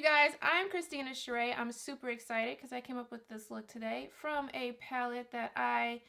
you guys? I'm Christina Sheree. I'm super excited because I came up with this look today from a palette that I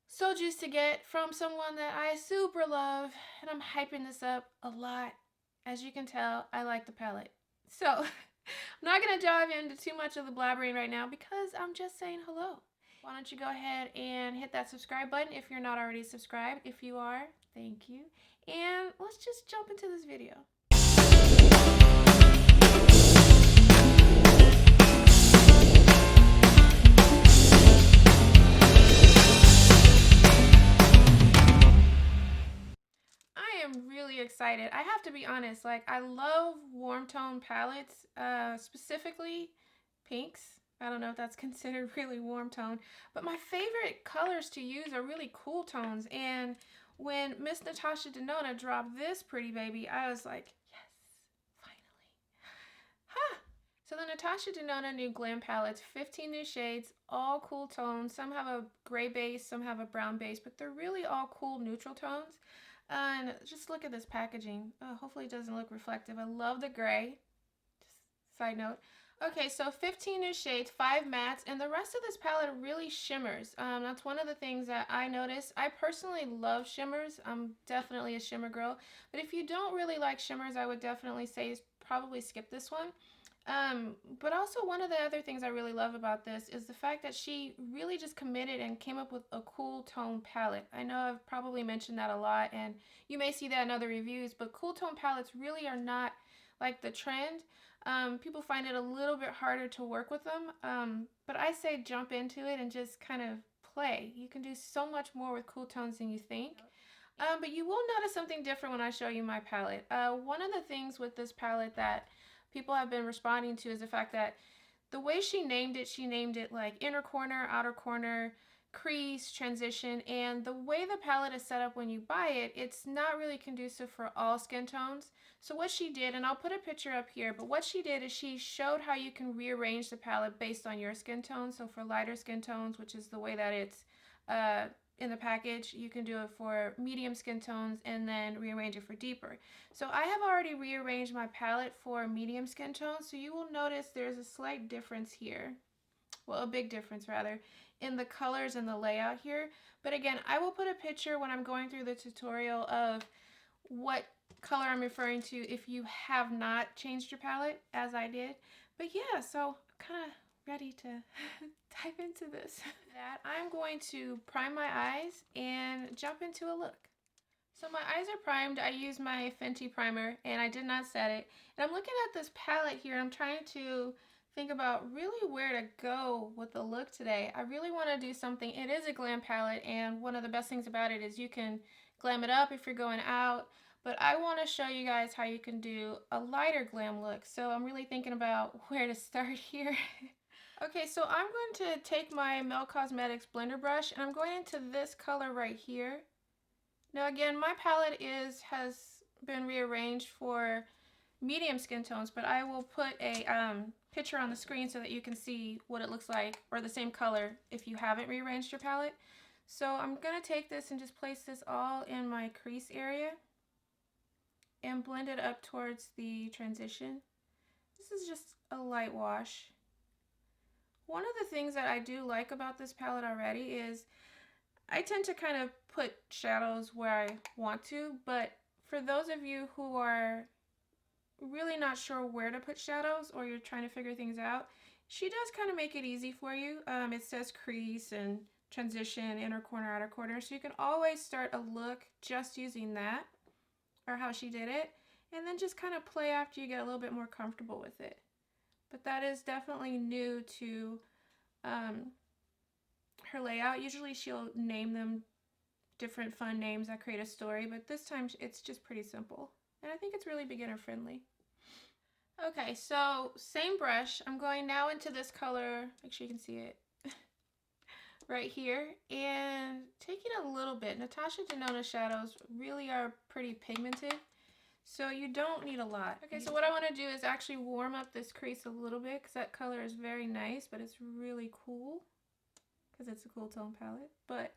so juiced to get from someone that I super love, and I'm hyping this up a lot. As you can tell, I like the palette. So, I'm not going to dive into too much of the blabbering right now because I'm just saying hello. Why don't you go ahead and hit that subscribe button if you're not already subscribed. If you are, thank you. And let's just jump into this video. I am really excited. I have to be honest, like I love warm tone palettes, specifically pinks. I don't know if that's considered really warm tone, but my favorite colors to use are really cool tones. And when Miss Natasha Denona dropped this pretty baby, I was like, yes, finally. Ha! So the Natasha Denona new Glam palettes, 15 new shades, all cool tones. Some have a gray base, some have a brown base, but they're really all cool neutral tones. And just look at this packaging. Oh, hopefully it doesn't look reflective. I love the gray. Just side note. Okay, so 15 new shades, 5 mattes, and the rest of this palette really shimmers. That's one of the things that I noticed. I personally love shimmers. I'm definitely a shimmer girl. But if you don't really like shimmers, I would definitely say probably skip this one. But also one of the other things I really love about this is the fact that she really just committed and came up with a cool tone palette. I know I've probably mentioned that a lot, and you may see that in other reviews, but cool tone palettes really are not like the trend. People find it a little bit harder to work with them, but I say jump into it and just kind of play. You can do so much more with cool tones than you think. But you will notice something different when I show you my palette. One of the things with this palette that people have been responding to is the fact that the way she named it like inner corner, outer corner, crease, transition, and the way the palette is set up when you buy it, it's not really conducive for all skin tones. So what she did, and I'll put a picture up here, but what she did is she showed how you can rearrange the palette based on your skin tone. So for lighter skin tones, which is the way that it's in the package, you can do it for medium skin tones and then rearrange it for deeper. So I have already rearranged my palette for medium skin tones, so you will notice there's a slight difference here. Well, a big difference rather, in the colors and the layout here. But again, I will put a picture when I'm going through the tutorial of what color I'm referring to if you have not changed your palette as I did. But yeah, so kind of ready to dive into this. That I'm going to prime my eyes and jump into a look. So my eyes are primed. I use my Fenty primer and I did not set it. And I'm looking at this palette here. I'm trying to think about really where to go with the look today. I really want to do something. It is a glam palette, and one of the best things about it is you can glam it up if you're going out. But I want to show you guys how you can do a lighter glam look. So I'm really thinking about where to start here. Okay, so I'm going to take my Mel Cosmetics blender brush and I'm going into this color right here. Now again, my palette has been rearranged for medium skin tones, but I will put a picture on the screen so that you can see what it looks like, or the same color if you haven't rearranged your palette. So I'm going to take this and just place this all in my crease area and blend it up towards the transition. This is just a light wash. One of the things that I do like about this palette already is I tend to kind of put shadows where I want to, but for those of you who are really not sure where to put shadows or you're trying to figure things out, she does kind of make it easy for you. It says crease and transition, inner corner, outer corner, so you can always start a look just using that, or how she did it, and then just kind of play after you get a little bit more comfortable with it. But that is definitely new to her layout. Usually she'll name them different fun names that create a story, but this time it's just pretty simple. And I think it's really beginner friendly. Okay, so same brush. I'm going now into this color, make sure you can see it, right here, and taking a little bit. Natasha Denona shadows really are pretty pigmented, so you don't need a lot. Okay, so what I want to do is actually warm up this crease a little bit because that color is very nice, but it's really cool because it's a cool tone palette. But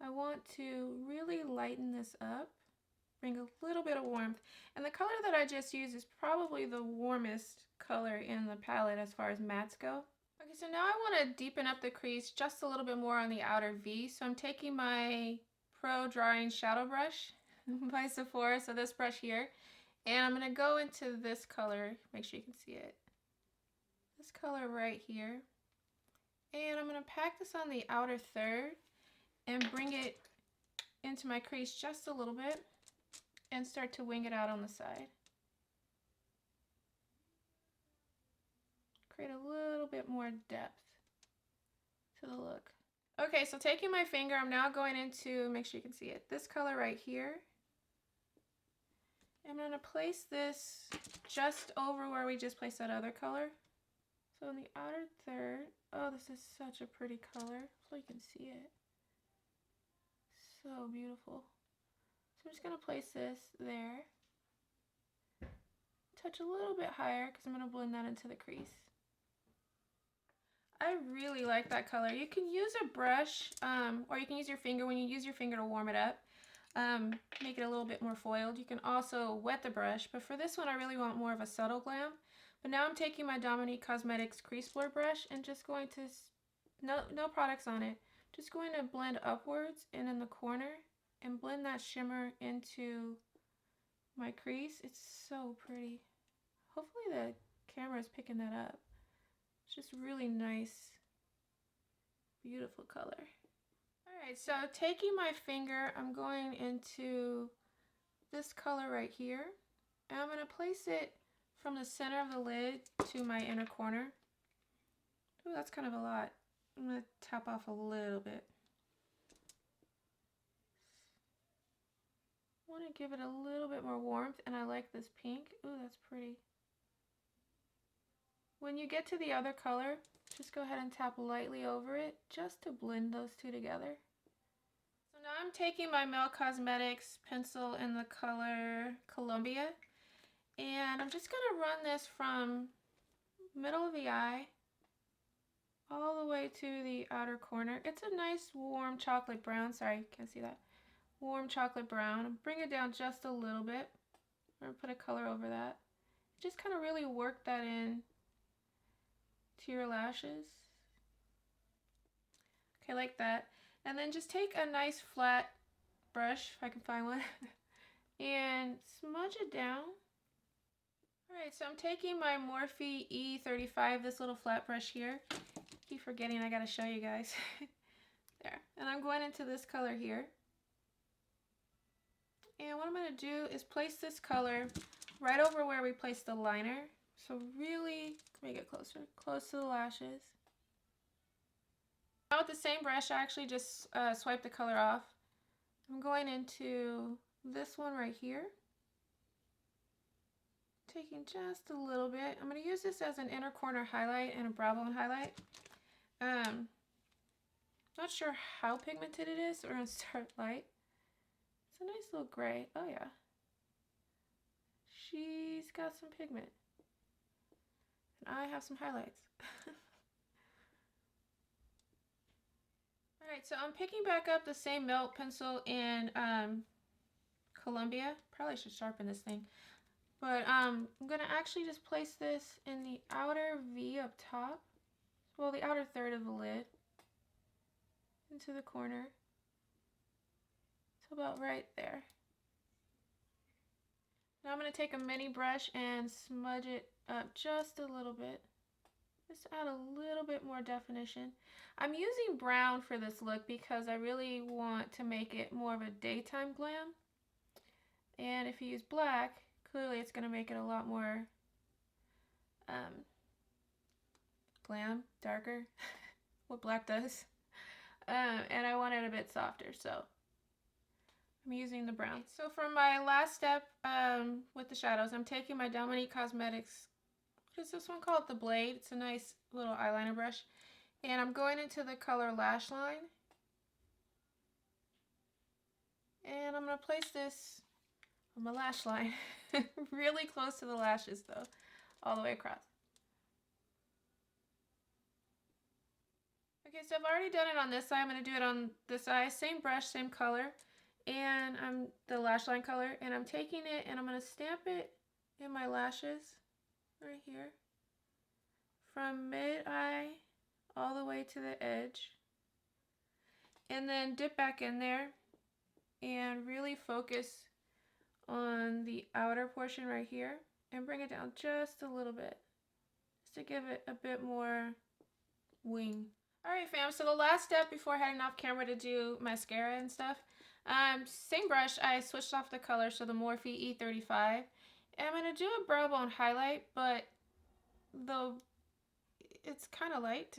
I want to really lighten this up, bring a little bit of warmth. And the color that I just used is probably the warmest color in the palette as far as mattes go. Okay, so now I want to deepen up the crease just a little bit more on the outer V. So I'm taking my Pro Drawing Shadow Brush by Sephora, so this brush here, and I'm going to go into this color, make sure you can see it, this color right here, and I'm going to pack this on the outer third and bring it into my crease just a little bit and start to wing it out on the side. Create a little bit more depth to the look. Okay, so taking my finger, I'm now going into, make sure you can see it, this color right here. I'm going to place this just over where we just placed that other color. So in the outer third, oh, this is such a pretty color, so you can see it. So beautiful. So I'm just going to place this there. Touch a little bit higher because I'm going to blend that into the crease. I really like that color. You can use a brush or you can use your finger when you use your finger to warm it up. Make it a little bit more foiled. You can also wet the brush, but for this one I really want more of a subtle glam. But now I'm taking my Dominique Cosmetics Crease Blur brush and just going to, no products on it, just going to blend upwards and in the corner and blend that shimmer into my crease. It's so pretty. Hopefully the camera is picking that up. It's just really nice, beautiful color. Alright, so taking my finger, I'm going into this color right here, and I'm going to place it from the center of the lid to my inner corner. Ooh, that's kind of a lot. I'm going to tap off a little bit. I want to give it a little bit more warmth, and I like this pink. Ooh, that's pretty. When you get to the other color, just go ahead and tap lightly over it just to blend those two together. So now I'm taking my Mel Cosmetics pencil in the color Columbia, and I'm just going to run this from middle of the eye all the way to the outer corner. It's a nice warm chocolate brown. Sorry, can't see that. Warm chocolate brown. Bring it down just a little bit. I'm going to put a color over that. Just kind of really work that in to your lashes. Okay, like that. And then just take a nice flat brush, if I can find one, and smudge it down. Alright, so I'm taking my Morphe E35, this little flat brush here. Keep forgetting I gotta show you guys. There. And I'm going into this color here. And what I'm going to do is place this color right over where we placed the liner. So really make it closer, close to the lashes. Now with the same brush, I actually just swipe the color off. I'm going into this one right here. Taking just a little bit. I'm going to use this as an inner corner highlight and a brow bone highlight. Not sure how pigmented it is, so we're going to start light. It's a nice little gray. Oh yeah. She's got some pigment. And I have some highlights. Alright, so I'm picking back up the same Melt pencil in Columbia. Probably should sharpen this thing. But I'm going to actually just place this in the outer V up top. Well, the outer third of the lid. Into the corner. So about right there. Now I'm going to take a mini brush and smudge it up just a little bit. Just add a little bit more definition. I'm using brown for this look because I really want to make it more of a daytime glam. And if you use black, clearly it's going to make it a lot more glam, darker, what black does. And I want it a bit softer, so I'm using the brown. So for my last step with the shadows, I'm taking my Dominique Cosmetics, what is this one called? The Blade. It's a nice little eyeliner brush. And I'm going into the color Lash Line. And I'm going to place this on my lash line. Really close to the lashes though, all the way across. Okay, so I've already done it on this side. I'm going to do it on this eye. Same brush, same color. And I'm the lash line color. And I'm taking it and I'm going to stamp it in my lashes right here. from mid-eye all the way to the edge. And then dip back in there and really focus on the outer portion right here and bring it down just a little bit, just to give it a bit more wing. Alright fam, so the last step before heading off camera to do mascara and stuff, same brush, I switched off the color, so the Morphe E35. And I'm going to do a brow bone highlight, but it's kind of light.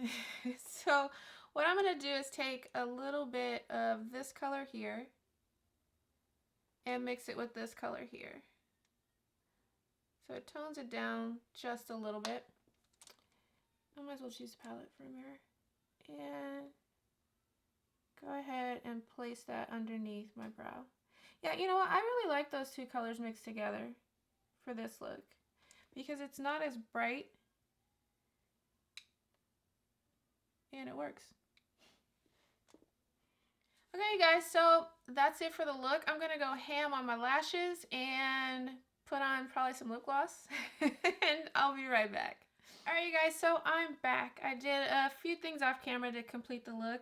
So what I'm going to do is take a little bit of this color here and mix it with this color here. So it tones it down just a little bit. I might as well choose a palette for a mirror. And go ahead and place that underneath my brow. Yeah, you know what? I really like those two colors mixed together for this look because it's not as bright and it works. Okay guys, so that's it for the look. I'm gonna go ham on my lashes and put on probably some lip gloss and I'll be right back. Alright you guys, so I'm back. I did a few things off camera to complete the look.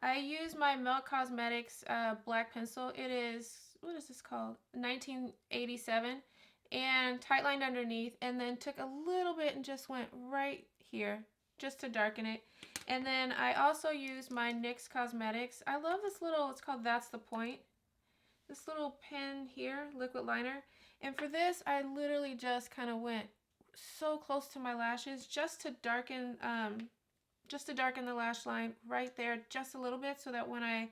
I used my Melt Cosmetics black pencil. It is, what is this called? 1987. And tight lined underneath, and then took a little bit and just went right here just to darken it. And then I also used my NYX Cosmetics. I love this little, it's called That's the Point. This little pen here, liquid liner. And for this, I literally just kind of went so close to my lashes just to darken the lash line right there just a little bit, so that when I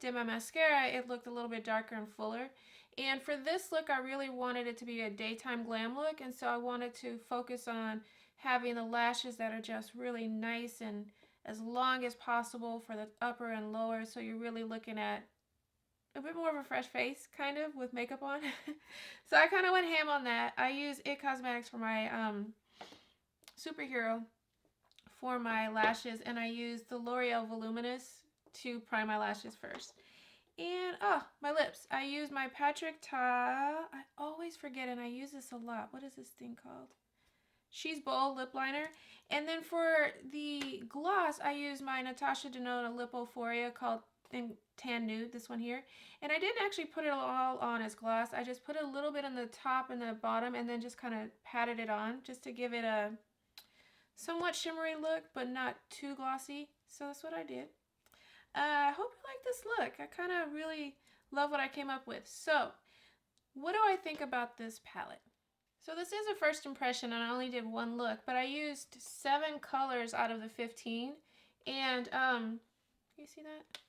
did my mascara, it looked a little bit darker and fuller. And for this look, I really wanted it to be a daytime glam look, and so I wanted to focus on having the lashes that are just really nice and as long as possible for the upper and lower, so you're really looking at a bit more of a fresh face, kind of, with makeup on. So I kind of went ham on that. I use IT Cosmetics for my superhero for my lashes, and I used the L'Oreal Voluminous to prime my lashes first. And, oh, my lips. I use my Patrick Ta. I always forget, and I use this a lot. What is this thing called? She's Bold lip liner. And then for the gloss, I use my Natasha Denona Lipophoria called in Tan Nude, this one here. And I didn't actually put it all on as gloss. I just put a little bit on the top and the bottom, and then just kind of patted it on just to give it a somewhat shimmery look, but not too glossy. So that's what I did. I hope you like this look. I kind of really love what I came up with. So, what do I think about this palette? So this is a first impression, and I only did one look, but I used 7 colors out of the 15. And, you see that?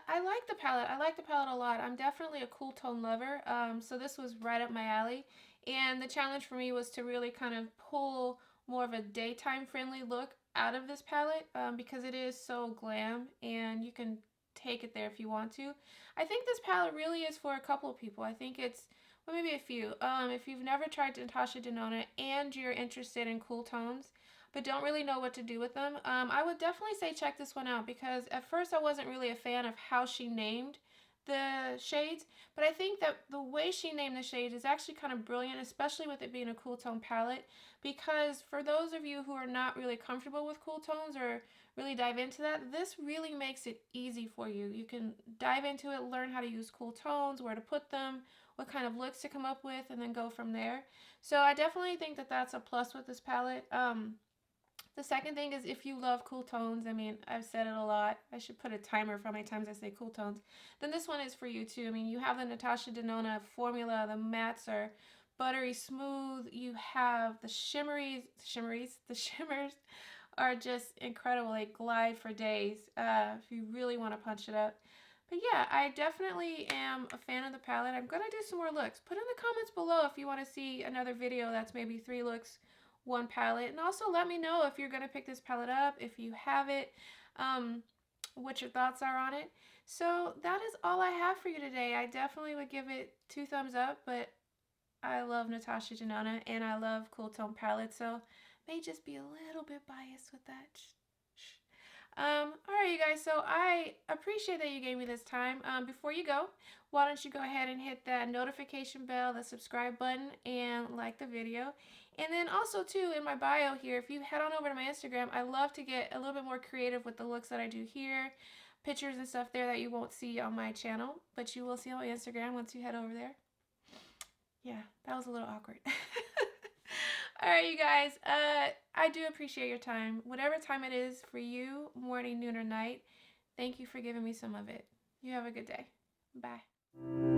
I like the palette. I like the palette a lot. I'm definitely a cool tone lover, so this was right up my alley. And the challenge for me was to really kind of pull more of a daytime friendly look out of this palette, because it is so glam and you can take it there if you want to. I think this palette really is for a couple of people. I think it's, well, maybe a few. If you've never tried Natasha Denona and you're interested in cool tones but don't really know what to do with them, I would definitely say check this one out, because at first I wasn't really a fan of how she named the shades, but I think that the way she named the shades is actually kind of brilliant, especially with it being a cool tone palette, because for those of you who are not really comfortable with cool tones or really dive into that, this really makes it easy for you. You can dive into it, learn how to use cool tones, where to put them, what kind of looks to come up with, and then go from there. So I definitely think that that's a plus with this palette. The second thing is, if you love cool tones, I mean, I've said it a lot. I should put a timer for how many times I say cool tones. Then this one is for you too. I mean, you have the Natasha Denona formula. The mattes are buttery smooth. You have the the shimmers are just incredible. They glide for days if you really want to punch it up. But yeah, I definitely am a fan of the palette. I'm going to do some more looks. Put in the comments below if you want to see another video that's maybe 3 looks, 1 palette. And also let me know if you're going to pick this palette up, if you have it, what your thoughts are on it. So that is all I have for you today. I definitely would give it 2 thumbs up, but I love Natasha Denona and I love cool tone palettes, so may just be a little bit biased with that. Alright you guys, so I appreciate that you gave me this time. Before you go, why don't you go ahead and hit that notification bell, the subscribe button, and like the video. And then also too, in my bio here, if you head on over to my Instagram, I love to get a little bit more creative with the looks that I do here. Pictures and stuff there that you won't see on my channel, but you will see on my Instagram once you head over there. Yeah, that was a little awkward. All right, you guys. I do appreciate your time. Whatever time it is for you, morning, noon, or night, thank you for giving me some of it. You have a good day. Bye.